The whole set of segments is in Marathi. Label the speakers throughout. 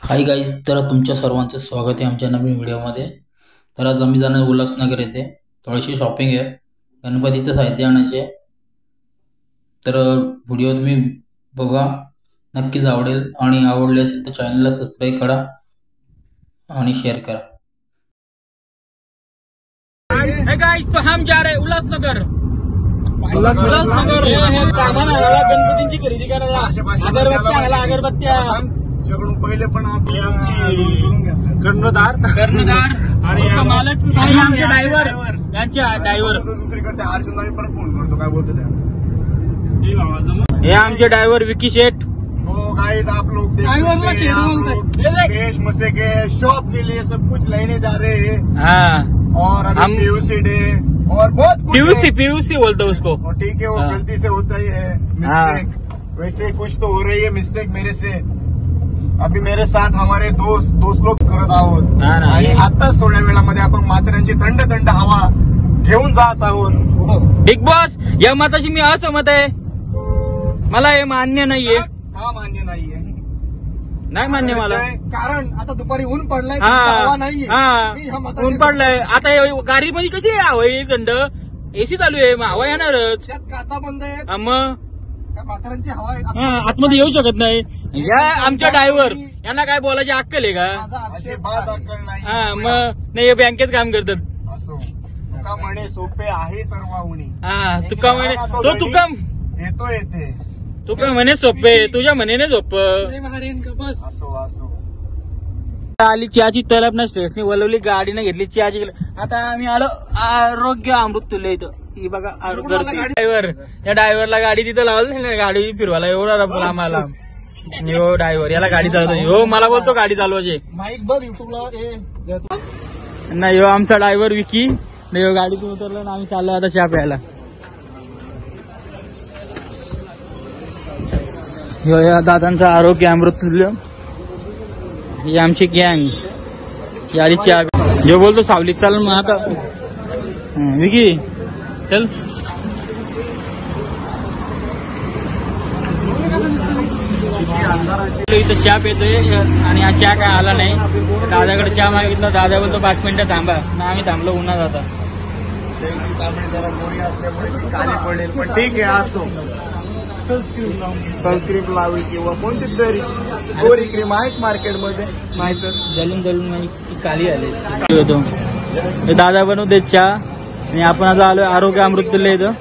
Speaker 1: हाय गाईज, तर तुमच्या सर्वांचं स्वागत आहे आमच्या नवीन व्हिडिओमध्ये। तर आज आम्ही जाणार उल्हासनगर येथे, थोडीशी शॉपिंग आहे, गणपतीचं साहित्य आणायचे। तर व्हिडिओ तुम्ही बघा, नक्कीच आवडेल आणि आवडले असेल तर चॅनलला सबस्क्राइब करा आणि शेअर करा।
Speaker 2: हे गाइस, तो हम जा रहे हैं उल्हासनगर। हे सामान आणायला, गणपतींची खरेदी करायला, अगरबत्त्या आणायला, अगरबत्त्या
Speaker 3: पहिले पण
Speaker 2: कर्णधार आणि मालक आणि आमचे ड्रायव्हर, यांचे ड्रायव्हर
Speaker 3: दुसरीकडे अर्जुनला मी परत फोन करतो, काय बोलतो त्या।
Speaker 2: हे आमचे ड्रायव्हर विकी शेठ।
Speaker 3: हो गाइस, आप लोग देख सकते हैं, हम लोग फ्रेश मसे के शॉप के लिए सब कुछ लेने जा रहे हैं।
Speaker 2: हाँ,
Speaker 3: और अभी पीयूसी डे और बहुत कुछ
Speaker 2: पीयूसी बोलते उसको।
Speaker 3: और ठीक है, वो गलती से होता ही है मिस्टेक। वैसे कुछ तो हो रही है मिस्टेक मेरे से। अभी मेरे साथ हमारे दोस्त लोग करत आहोत आणि आताच थोड्या वेळामध्ये आपण माथेरानची थंड थंड हवा घेऊन जात आहोत।
Speaker 2: बिग बॉस, या मताशी मी असहमत आहे, मला हे मान्य नाहीये।
Speaker 3: का मान्य नाहीये?
Speaker 2: नाही मान्य मला,
Speaker 3: कारण आता दुपारी ऊन पडलाय, हवा नाहीये।
Speaker 2: ऊन पडलंय, आता गाडी मध्ये कशी हवा थंड, एसी चालू आहे, मग हवा येणारच।
Speaker 3: त्यात काचा बंद आहे,
Speaker 2: मग
Speaker 3: माथेरानची हवा
Speaker 2: आतमध्ये येऊ शकत नाही। या आमच्या ड्रायव्हर यांना काय बोलायची अक्कल आहे का?
Speaker 3: अजिबात अक्कल नाही।
Speaker 2: हा, मग नाही, बँकेत काम करतात।
Speaker 3: असो, तुका म्हणे सोपे आहे सर्वाहुनी।
Speaker 2: हा, तुका म्हणे तो तुका
Speaker 3: येतो येते,
Speaker 2: तुका म्हणे सोपे, तुझ्या म्हणे नाही सोप।
Speaker 3: असो असो,
Speaker 2: आली चहाची तलब ना, स्ट्रेसने बोलवली, गाडीने घेतली चहाची। आता आम्ही आलो आरोग्य अमृत तुला इथं, ही बघा ड्रायव्हर, या ड्रायव्हरला गाडी तिथं लावली, गाडी फिरवायला एवढा आम्हाला। हो ड्रायव्हर, याला गाडी चालवतो, हो मला बोलतो गाडी चालवायची।
Speaker 3: माईक बघ युट्यूबला
Speaker 2: नाही, हो आमचा ड्रायव्हर विकी नाही, हो गाडीतून उतरला ना, आम्ही चाललो आता चहा प्यायला। हो या दादांचा आरोग्य अमृत तुल्य, ही आमची गँग, याची चहा। जो बोलतो सावलीत चाल, मग आता विकी चल। इथं चहा पितोय आणि हा चहा काय आला नाही, दादाकडे चहा मागितला, दादा बोलतो 5 मिनिटं थांबा, आम्ही थांबलो उन्हात आता।
Speaker 3: चामडी जरा गोरी असल्यामुळे काली पडेल, पण ठीक आहे, असो। सनस्क्रीन लावी किंवा कोणती तरी गोरी क्रीम आहेच मार्केटमध्ये, माहिती
Speaker 2: जलून जलून काली आली होतो। दादा बनवते चहा आणि आपण आता आलोय आरोग्य अमृत तुल्य इथं।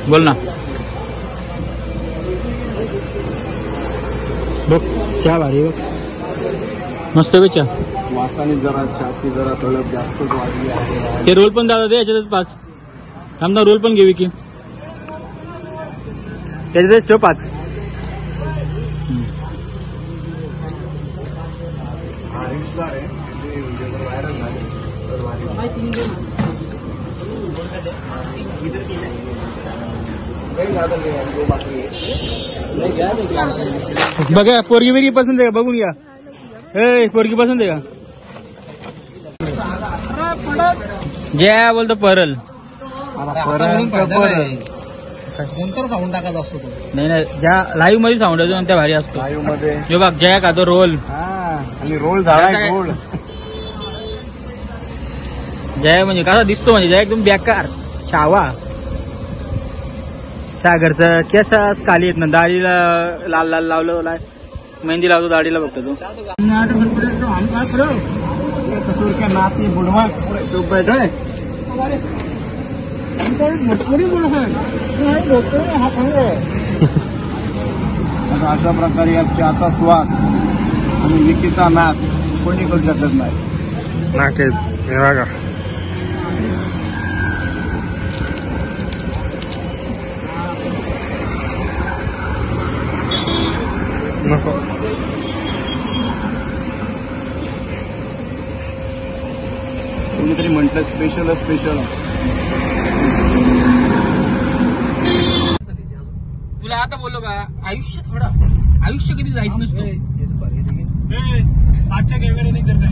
Speaker 2: बोल ना, बघ चहा भारी बघ, मस्त बे चहा।
Speaker 3: वासाने जरा चहाची जरा तळप जास्तच वाढली आहे।
Speaker 2: हे रोल पण दादा दे, याच्यातच 5 थांबना, रोल पण घेऊ की त्याच्यातच 5। बघा पोरगी बिरगी पसंत आहे का, बघून घ्या। ए पोरगी पसंत आहे का? जया बोलतो परल,
Speaker 3: नंतर साऊंड टाकायचा असतो तो।
Speaker 2: नाही, ज्या लाईव्ह मध्ये साऊंड येतो त्या भारी असतो।
Speaker 3: लाईव्ह मध्ये
Speaker 2: जो बघ जया खातो रोल,
Speaker 3: आणि रोल झालाय गोल।
Speaker 2: जया म्हणजे कसा दिसतो, म्हणजे जया एकदम बेकार छावा। सागरचं केस काली येत ना, दाढीला लाल लाल लावलं, मेहंदी लावतो दाढीला बघतो तो।
Speaker 3: ससुर के नाती बुढ़वा तो बैठे अशा प्रकारे या चहाचा स्वाद आणि विकीचा नाद कोणी करू शकत नाही।
Speaker 4: नाकेच हे बघा, नको
Speaker 3: कोणीतरी म्हटलं स्पेशल स्पेशल।
Speaker 2: तुला आता बोललो का, आयुष्य थोडा आयुष्य कधी जायचं नसतं। आजच्या कॅमेऱ्याने करता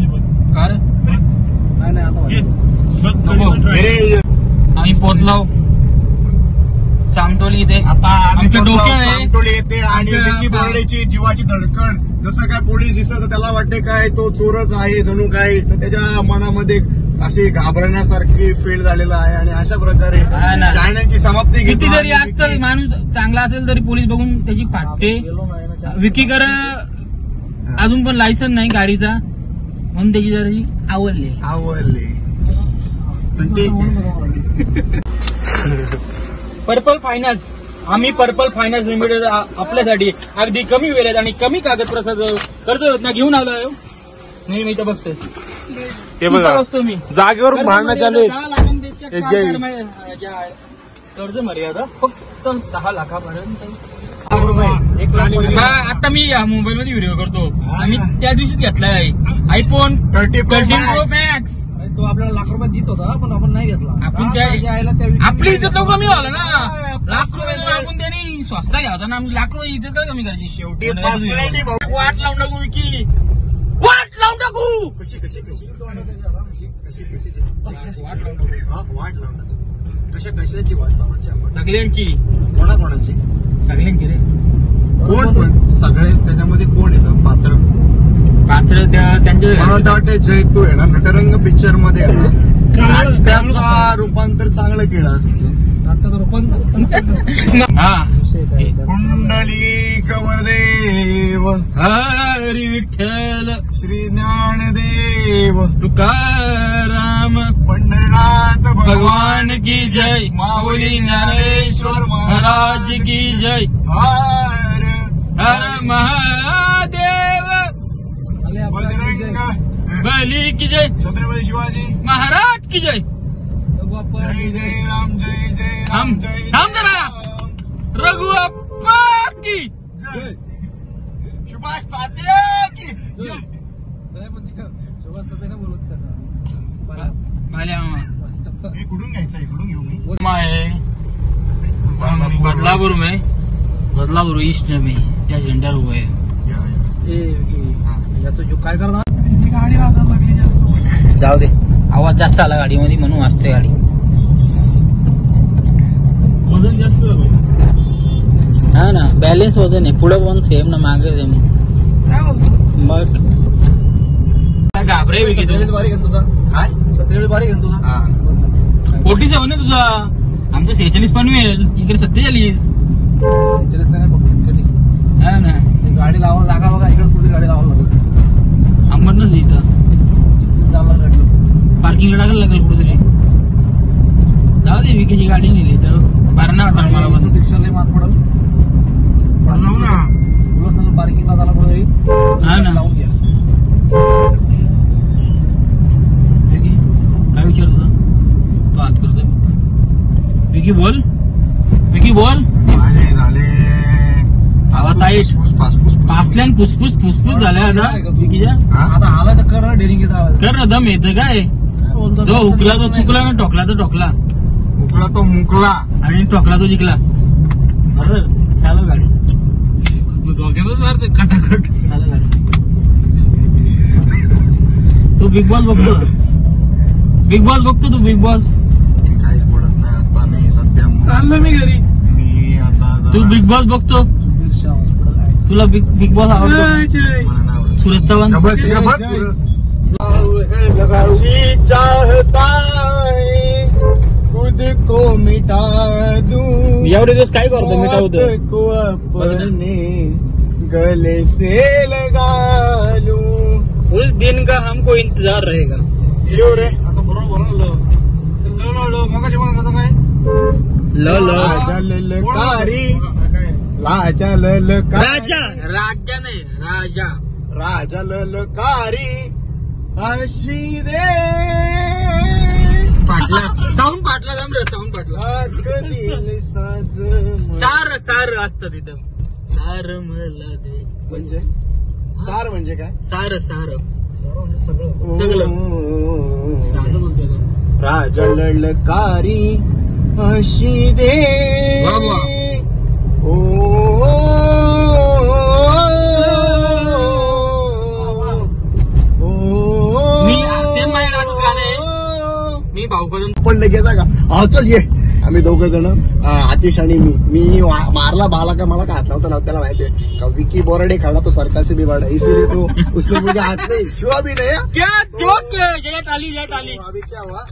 Speaker 2: पोहोचलो सामटोली इथे.
Speaker 3: आता
Speaker 2: आमच्या डोक्यात आहे.
Speaker 3: सामटोली येते आणि
Speaker 2: आमच्या-
Speaker 3: विकी बोर्डेची जीवाची धडकण. जसं काय पोलीस दिसत त्याला वाटते काय तो चोरच आहे जणू काय, तर त्याच्या मनामध्ये अशी घाबरण्यासारखी फील झालेला आहे. आणि अशा प्रकारे
Speaker 2: हा ना.
Speaker 3: चायनाची समाप्ती
Speaker 2: किती
Speaker 3: घेतो
Speaker 2: जरी
Speaker 3: आणि
Speaker 2: असतं माणूस चांगला असेल तरी पोलीस बघून त्याची फाटते. विकीकर अजून पण लायसन नाही गाडीचा म्हणून त्याची जरा आवडली.
Speaker 3: आवडले. पण ठीक आहे.
Speaker 2: पर्पल फायनान्स, आम्ही पर्पल फायनान्स लिमिटेड आपल्यासाठी अगदी कमी वेळेत आणि कमी कागदपत्राचं कर्ज योजना घेऊन आलोय. नाही मी इथं बसतोय.
Speaker 4: हे बघा
Speaker 2: बसतो मी
Speaker 4: जागेवर भांडणं चालू आहेत.
Speaker 2: 10 लाखांपेक्षा
Speaker 4: हे
Speaker 2: काय
Speaker 4: जय.
Speaker 2: कर्ज मर्यादा फक्त 10 लाखापर्यंत.
Speaker 3: 1 लाख
Speaker 2: आता मी मोबाईल मध्ये व्हिडिओ करतो. आम्ही त्या दिवशीच घेतलाय iPhone
Speaker 3: 13 Pro
Speaker 2: 13 Pro
Speaker 3: Max.
Speaker 2: Max.
Speaker 3: तो आपल्याला लाख रुपये देत होता पण आपण नाही घेतला.
Speaker 2: आपण आपली इज्जत लवकर कमी झालं ना. लाख रुपये आपण त्यांनी स्वस्त घ्यावता ना. आम्ही लाख रुपये इज्जत काय कमी करायची.
Speaker 3: शेवटी personality भाऊ.
Speaker 2: वाट लावून टाकू विकी, वाट लावून टाकू.
Speaker 3: कशी कशी कशी कशी कशी
Speaker 2: वाट लावून टाकू.
Speaker 3: वाट लावून कशाची वाट लावायची आपण?
Speaker 2: सगळ्यांची
Speaker 3: कोणाकोणाची?
Speaker 2: सगळ्यांची रे.
Speaker 3: कोण पण सगळे त्याच्यामध्ये कोण येतं पात्र?
Speaker 2: पात्र त्यांचे
Speaker 3: मला वाटतं जय तू आहे ना नटरंग पिक्चर मध्ये त्याचा रूपांतर चांगलं केलं असतं.
Speaker 2: हा
Speaker 3: कुंडली कवरदेव
Speaker 2: हरी विठ्ठल
Speaker 3: श्री ज्ञानदेव
Speaker 2: तुकाराम
Speaker 3: पंढरनाथ
Speaker 2: भगवान की जय. माऊली ज्ञानेश्वर महाराज की जय.
Speaker 3: हर
Speaker 2: हर महादेव
Speaker 3: बजरंग
Speaker 2: बली की जय.
Speaker 3: छत्रपती शिवाजी
Speaker 2: महाराज की जय.
Speaker 3: जय जय राम जय जय राम
Speaker 2: थांब
Speaker 3: जय
Speaker 2: थांब
Speaker 3: जय
Speaker 2: जरा.
Speaker 3: राम.
Speaker 2: रघु अप्पा की
Speaker 3: जय. सुभाष तात्या की जय.
Speaker 2: भाल्या
Speaker 3: हे कुठून घ्यायचं इकडून घेऊ मी.
Speaker 2: आहे बदलापूर में, बदलापूर ईस्ट में त्या झेंड्यावर उभं आहे.
Speaker 3: काय करणार?
Speaker 2: जाऊ दे, आवाज जास्त आला गाडीमध्ये म्हणून वाजते गाडी. वजन जास्त हा ना, बॅलेन्स वजन आहे. पुढं पण सेम ना, मागे सेम. मग घाबरे
Speaker 3: बारीक आहे तुझा. काय 47 बारीक आहे तुझा.
Speaker 2: 47 आहे तुझा. आमचं 46 पण मिळेल इकडे 47. हा ना,
Speaker 3: गाडी लावायला जागा बघा. इकडे कुठे गाडी लावायला लागेल.
Speaker 2: अंबरनाथ इथं पार्किंगला टाकायला लागेल कुठेतरी. जाऊ दे, विकीची गाडी नेली तर बरं नाही वाटणार मला. पण
Speaker 3: रिक्षाला मात पडल ना. उल्हासनगर पार्किंगला झाला कुठेतरी.
Speaker 2: हा ना,
Speaker 3: लावून घ्या.
Speaker 2: विकी काय विचारतो तो? हात करतो. विकी बोल, विकी बोल.
Speaker 3: झाले
Speaker 2: आवाज ताईश
Speaker 3: पासपूस
Speaker 2: पासल्यान फुसफुस फुसफुस झाल्या आता विकीच्या.
Speaker 3: आता आला तर कर डेरिंग येत आवाज.
Speaker 2: कर ना, दम येतं काय. जो हुकला तो चुकला ना, टोकला तो टोकला
Speaker 3: मुकला तो मुकला
Speaker 2: आणि टोकला तो जिंकला. बरं चालू गाडी. डोक्यातच मारते खटाखट. चालू गाडी. तू बिग बॉस बघतो, बिग बॉस बघतो तू. बिग बॉस
Speaker 3: काहीच बोलत नाही आता मी सध्या.
Speaker 2: चाललो मी घरी.
Speaker 3: मी आता
Speaker 2: तू बिग बॉस बघतो. तुला बिग बॉस आवडतो. सूरज चव्हाण.
Speaker 3: चाहता है खुद को मिटा दूं.
Speaker 2: एवढे दिवस काय करतो मिटावतो.
Speaker 3: को अपने गले से लगा लूं.
Speaker 2: उस दिन का हमको इंतजार रहेगा.
Speaker 3: येऊ रे आता बरोबर मगाशी पण कसं काय लाजा ललकारी. लाजा ललकारी.
Speaker 2: राजा, राजा नाही राजा.
Speaker 3: राजा ललकारी अशी दे.
Speaker 2: पाटला साऊंड पाटला जाम रे. साऊंड पाटला.
Speaker 3: दिल साज
Speaker 2: सार सार असतं तिथं. सार मला दे.
Speaker 3: म्हणजे सार म्हणजे काय?
Speaker 2: सार सार
Speaker 3: सगळं
Speaker 2: सार बोलतो का?
Speaker 3: राजा ललकारी अशी दे.
Speaker 2: वा वा. मी सेम माझ्या गाणं आहे. मी भाऊ करून
Speaker 3: पण लगेच का? हा चल ये. आम्ही दोघं जण, आतिश आणि मी मारला बाला का मला का हात लावता त्याला माहितीये का विकी बोराडे खड़ा तो सरकार से भी बड़ा, इसीलिए तो उसने मुझे हाथ नहीं छुआ भी नहीं।
Speaker 2: क्या जोक टाली
Speaker 3: अभी क्या हुआ,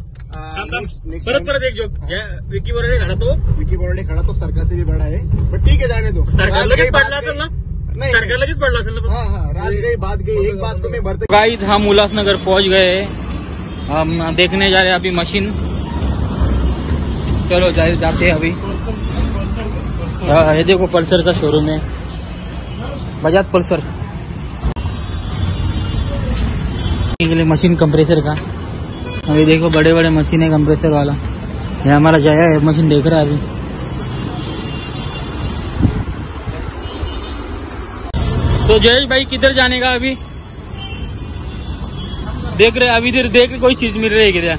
Speaker 2: परत एक जोक, विकी बोराडे खड़ा तो सरकार से भी बड़ा है, बट ठीक है जाने दो। सरकार लगेच पडला असेल ना, नहीं सरकार लगेच पडला असेल ना।
Speaker 3: हाँ रात गई बात गई, एक बात को मैं भरते।
Speaker 2: गाइस हम उल्लासनगर पहुंच गए, हम देखने जा रहे हैं अभी मशीन। चलो जाते हैं अभी। ये देखो पल्सर का शोरूम है, बजाज पल्सर के लिए मशीन कंप्रेसर का। अभी देखो बड़े बड़े मशीन है कंप्रेसर वाला। ये हमारा जया है, मशीन देख रहा है अभी। तो जयेश भाई किधर जाने का अभी देख रहे, अभी इधर देख कोई चीज मिल रही है क्या?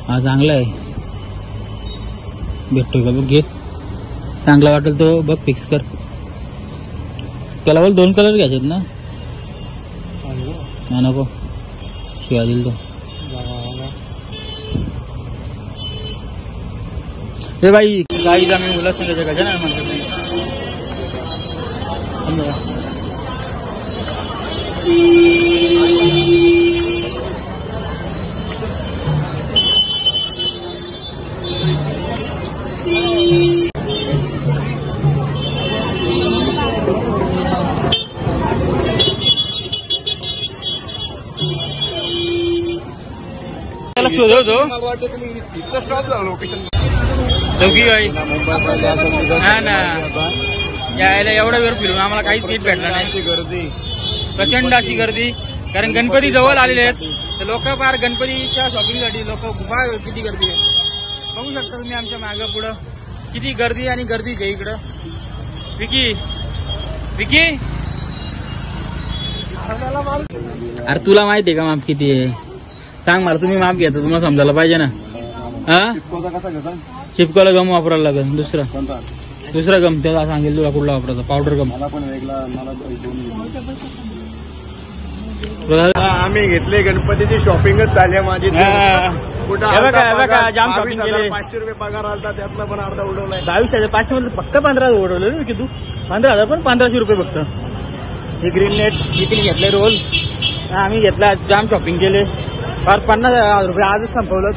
Speaker 2: हा चांगला आहे, भेटतो का बघ, घे चांगला वाटेल तो बघ, फिक्स कर त्याला. बोल 2 कलर घ्यायचे ना, नको शिवा दिल तो. हे भाई गाईज आम्ही उल्हासनगर जगाच्या ना म्हणतो. त्याला शोधवतो
Speaker 3: इथलं स्टॉप झालं लोकेशन
Speaker 2: दोघी भाई. हा ना, यायला एवढा वेळ फिरून आम्हाला काही सीट भेटला नाही.
Speaker 3: गर्दी,
Speaker 2: प्रचंड अशी गर्दी, कारण गणपती जवळ आलेले आहेत. तर लोक फार गणपतीच्या शॉपिंगसाठी लोक फार किती गर्दी आहे बघू शकता तुम्ही. आमच्या मागं पुढं किती गर्दी आणि गर्दीच आहे इकडं. विकी अरे तुला माहिती आहे का माप किती आहे? सांग मला, तुम्ही माप घेता, तुम्हाला समजायला पाहिजे ना. हा
Speaker 3: कसा कसा
Speaker 2: चिपकाला गम वापरायला लागेल, दुसरा गम त्याला सांगेल तुला कुठला वापरायचा, पावडर गम.
Speaker 3: मला पण वेगळा, आम्ही घेतले गणपतीची शॉपिंगच चालली आहे माझी.
Speaker 2: बघा जाम शॉपिंग केली.
Speaker 3: 500 रुपये पगार आलता, त्यातला पण अर्धा उडवलाय.
Speaker 2: 22,500 मध्ये फक्त 15 उडवलं की तू. 15,000 पण 1500 रुपये फक्त. हे ग्रीन नेट विकून घेतले रोल, आम्ही घेतला, जाम शॉपिंग केले. फार 50,000 रुपये आजच संपवलं.